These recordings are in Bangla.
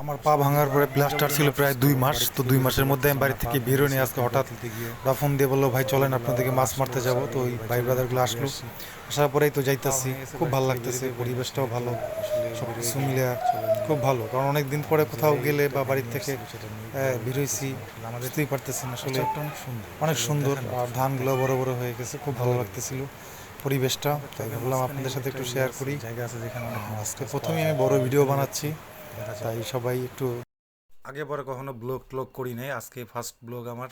আমার পা ভাঙার পরে প্লাস্টার ছিল প্রায় 2 মাস। তো 2 মাসের মধ্যে আমি বাড়ি থেকে বেরোনি। আজকে হঠাৎ ওরা ফোন দিয়ে বললো, ভাই চলেন আপনাদেরকে মাছ মারতে যাবো। তো ওই ভাই ব্রাদারগুলো আসলো, আসার পরেই তো যাইতেছি। খুব ভালো লাগতেছে, পরিবেশটাও ভালো, সব কিছু মিলে খুব ভালো। কারণ অনেক দিন পরে কোথাও গেলে বা বাড়ির থেকে বেরোইছি, বুঝতেই পারতেছেন আসলে অনেক সুন্দর। আর ধানগুলো বড় বড় হয়ে গেছে, খুব ভালো লাগতেছিল পরিবেশটা। তাই ভাবলাম আপনাদের সাথে একটু শেয়ার করি। আজকে প্রথমেই আমি বড় ভিডিও বানাচ্ছি, তাই সবাই একটু আগে পরে কখনো ব্লগ ট্লগ করি নাই, আজকে ফার্স্ট ব্লগ আমার।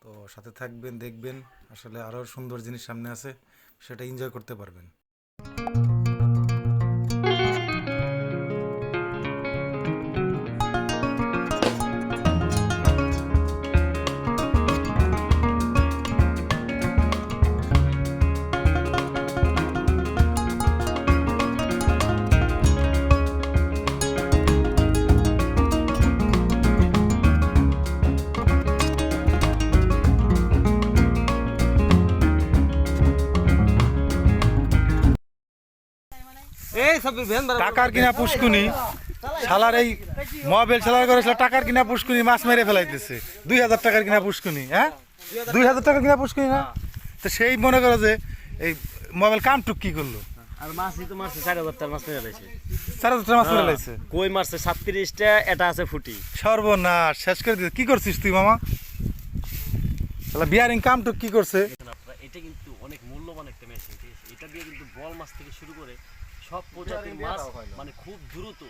তো সাথে থাকবেন, দেখবেন আসলে আরও সুন্দর জিনিস সামনে আছে, সেটা এনজয় করতে পারবেন। টাকার কিনা পুষ্কুনি শালার, এই মোবাইল চালার করে টাকার কিনা পুষ্কুনি মাছ মেরে ফেলাইতেছে। 2000 টাকার কিনা পুষ্কুনি, হ্যাঁ 2000 টাকার কিনা পুষ্কুনি না। তো সেই মনে করো যে এই মোবাইল কামটুক কি করলো, আর মাছই তো মারছে 4000 টাকার মাছ মেরে লাইছে। 4000 টাকা মাছ মেরে লাইছে। কই মারছে 37টা, এটা আছে ফুটি। সর্বনাশ, শেষ করে দিতে। কি করছিস তুই মামা? তাহলে বিয়ারিং কামটুক কি করছে? এটা কিন্তু অনেক মূল্যবান একটা মেশিন, ঠিক আছে? এটা দিয়ে কিন্তু বল মাছ থেকে শুরু করে সব প্রজাতির মাছ মানে খুব দ্রুত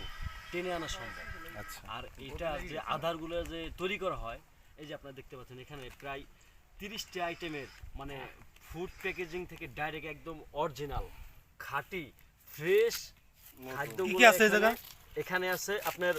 টেনে আনা সম্ভব। আচ্ছা। আর এটা যে আধারগুলো যে তৈরি করা হয়, এই যে আপনারা দেখতে পাচ্ছেন এখানে প্রায় 30টি আইটেমের মানে ফুড প্যাকেজিং থেকে ডাইরেক্ট একদম অরিজিনাল খাঁটি ফ্রেশ খাদ্য কি আছে এই জায়গায়? এখানে আছে আপনার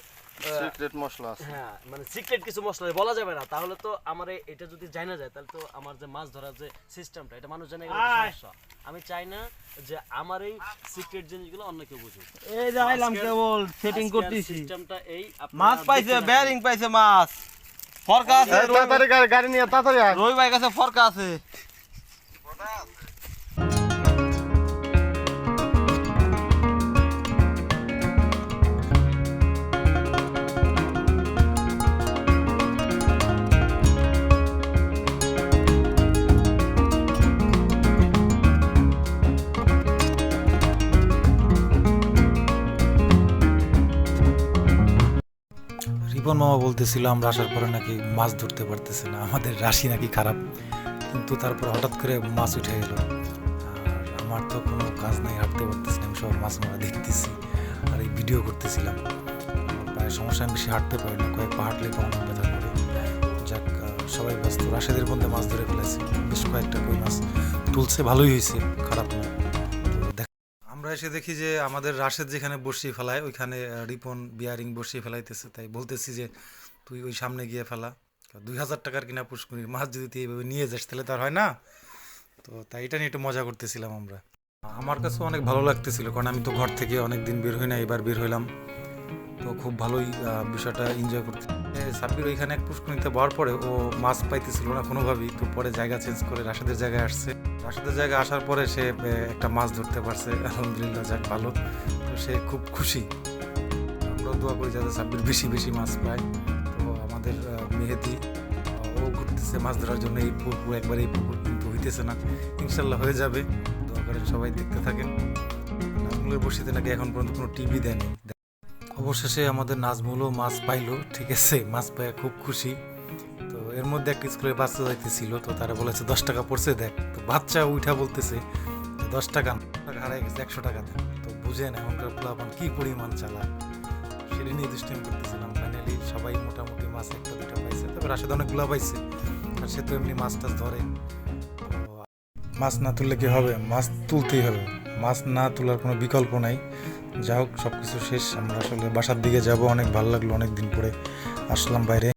সিক্রেট মশলা আছে। হ্যাঁ, মানে সিক্রেট কিছু মশলা বলা যাবে না, তাহলে তো আমার এটা যদি জানা যায় তাহলে তো আমার যে মাছ ধরার যে সিস্টেমটা এটা মানুষ জানে গেলে সমস্যা। আমি চাই না যে আমার এই সিক্রেট জিনিসগুলো অন্য কেউ বুঝুক। এই যে আইলাম কেবল সেটিং করতেছি। সিস্টেমটা এই মাছ পাইছে, বেয়ারিং পাইছে, মাছ ফরকা আছে। তাড়াতাড়ি গাড়ি নিয়ে তাড়াতাড়ি আয়। রবি ভাই কাছে ফরকা আছে। রিপন মামা বলতেছিল আমরা আসার পরে নাকি মাছ ধরতে পারতেছে না, আমাদের রাশি নাকি খারাপ। কিন্তু তারপর হঠাৎ করে মাছ উঠে গেল। আর আমার তো কোনো কাজ নাই, হাঁটতে পারতেছি না, আমি সব মাছ মারা দেখতেছি আর এই ভিডিও করতেছিলাম। আমার প্রায় সমস্যা, আমি বেশি হাঁটতে পারি না, কয়েক পা হাঁটলে পাওয়া ব্যথা করে। যাক, সবাই ব্যস্ত। রাশেদের মধ্যে মাছ ধরে ফেলেছে, বেশ কয়েকটা কই মাছ তুলছে, ভালোই হয়েছে, খারাপ না। আমরা এসে দেখি যে আমাদের রাশেদ যেখানে বসিয়ে ফেলায় ওইখানে রিপন বিয়ারিং বসিয়ে ফেলাইতেছে। তাই বলতেছি যে তুই ওই সামনে গিয়ে ফেলা, 2000 টাকার কিনা পুষ্কুনির মাছ যদি তুই এইভাবে নিয়ে যাস তাহলে তার হয় না। তো তাই এটা নিয়ে একটু মজা করতেছিলাম আমরা। আমার কাছেও অনেক ভালো লাগতেছিল, কারণ আমি তো ঘর থেকে অনেক দিন বের হই না, এবার বের হইলাম। তো খুব ভালোই বিষয়টা এনজয় করতে। সাব্বির ওইখানে এক পুষ্কুনিতে পাওয়ার পরে ও মাছ পাইতেছিল না কোনোভাবেই, তো পরে জায়গা চেঞ্জ করে রাশেদের জায়গায় আসছে। রাশেদের জায়গায় আসার পরে সে একটা মাছ ধরতে পারছে, আলহামদুলিল্লাহ, যাক ভালো। তো সে খুব খুশি। আমরা দোয়া করি যাতে সাব্বির বেশি বেশি মাছ পায়। তো আমাদের মেহেদি ও ঘুরতেছে মাছ ধরার জন্য। এই পুকুর একবার, এই পুকুর কিন্তু হইতেছে না, ইনশাল্লাহ হয়ে যাবে। দোয়া করেন, সবাই দেখতে থাকেন। নাজমুলের বসিতে নাকি এখন পর্যন্ত কোনো টিভি দেয়নি। অবশেষে আমাদের নাজমুলও মাছ পাইলো, ঠিক আছে, মাছ পায় খুব খুশি। তো এর মধ্যে একটা স্কুলের বাচ্চা যাইতেছিল, তো তারা বলেছে 10 টাকা পড়ছে দেখ। তো বাচ্চা উঠা বলতেছে 10 টাকা হারাই গেছে, 100 টাকা দেন। তো বুঝেন এখনকার পোলাপান কি পরিমাণ চালা, সেটা নিয়ে দুষ্টামি করতেছিলাম। ফাইনালি সবাই মোটামুটি মাছ একটা দুটা পাইছে, তবে রাশেদ অনেকগুলো পাইছে, আর সে তো এমনি মাছ টাছ ধরে। তো মাছ না তুললে কি হবে, মাছ তুলতেই হবে, মাছ না তোলার কোনো বিকল্প নাই। যা হোক, সব কিছু শেষ, আমরা আসলে বাসার দিকে যাব। অনেক ভালো লাগলো, অনেক দিন পরে আসলাম বাইরে।